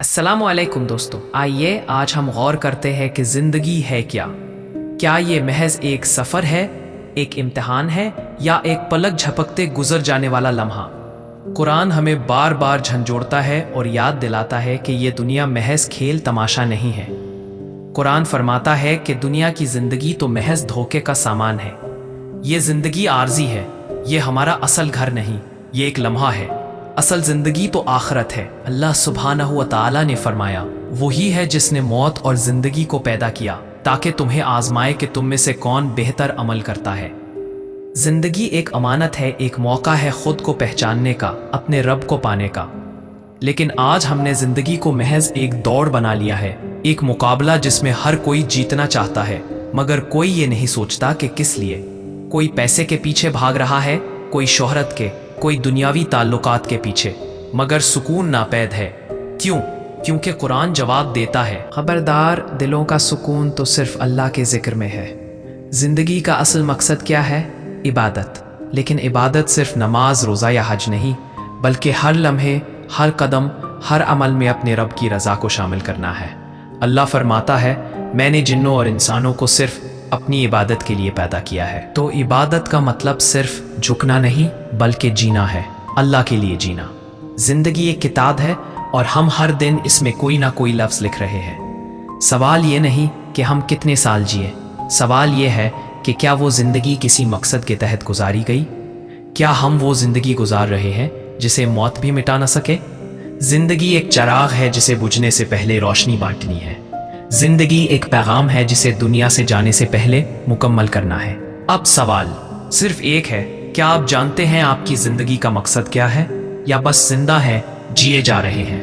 अस्सलाम वालेकुम दोस्तों, आइए आज हम गौर करते हैं कि ज़िंदगी है क्या ये महज एक सफ़र है, एक इम्तिहान है या एक पलक झपकते गुजर जाने वाला लम्हा। कुरान हमें बार बार झंझोड़ता है और याद दिलाता है कि ये दुनिया महज खेल तमाशा नहीं है। कुरान फरमाता है कि दुनिया की ज़िंदगी तो महज धोखे का सामान है। ये ज़िंदगी आर्जी है, ये हमारा असल घर नहीं, ये एक लम्हा है। असल जिंदगी तो आखिरत है। अल्लाह सुब्हानहू व तआला ने फरमाया, वही है जिसने मौत और जिंदगी को पैदा किया ताकि तुम्हें आजमाए कि तुम में से कौन बेहतर अमल करता है। जिंदगी एक अमानत है, एक मौका है खुद को पहचानने का, अपने रब को पाने का। लेकिन आज हमने जिंदगी को महज एक दौड़ बना लिया है, एक मुकाबला जिसमें हर कोई जीतना चाहता है, मगर कोई ये नहीं सोचता कि किस लिए। कोई पैसे के पीछे भाग रहा है, कोई शोहरत के, कोई दुनियावी ताल्लुकात के पीछे, मगर सुकून नापैद है। क्यों? क्योंकि कुरान जवाब देता है, खबरदार, दिलों का सुकून तो सिर्फ अल्लाह के जिक्र में है। जिंदगी का असल मकसद क्या है? इबादत। लेकिन इबादत सिर्फ नमाज, रोज़ा या हज नहीं, बल्कि हर लम्हे, हर कदम, हर अमल में अपने रब की रज़ा को शामिल करना है। अल्लाह फरमाता है, मैंने जिन्नों और इंसानों को सिर्फ अपनी इबादत के लिए पैदा किया है। तो इबादत का मतलब सिर्फ झुकना नहीं, बल्कि जीना है, अल्लाह के लिए जीना। जिंदगी एक किताब है और हम हर दिन इसमें कोई ना कोई लफ्ज़ लिख रहे हैं। सवाल ये नहीं कि हम कितने साल जिए, सवाल ये है कि क्या वो ज़िंदगी किसी मकसद के तहत गुजारी गई? क्या हम वो ज़िंदगी गुजार रहे हैं जिसे मौत भी मिटा ना सके? जिंदगी एक चिराग है जिसे बुझने से पहले रोशनी बांटनी है। जिंदगी एक पैगाम है जिसे दुनिया से जाने से पहले मुकम्मल करना है। अब सवाल सिर्फ एक है, क्या आप जानते हैं आपकी जिंदगी का मकसद क्या है, या बस जिंदा है, जिए जा रहे हैं?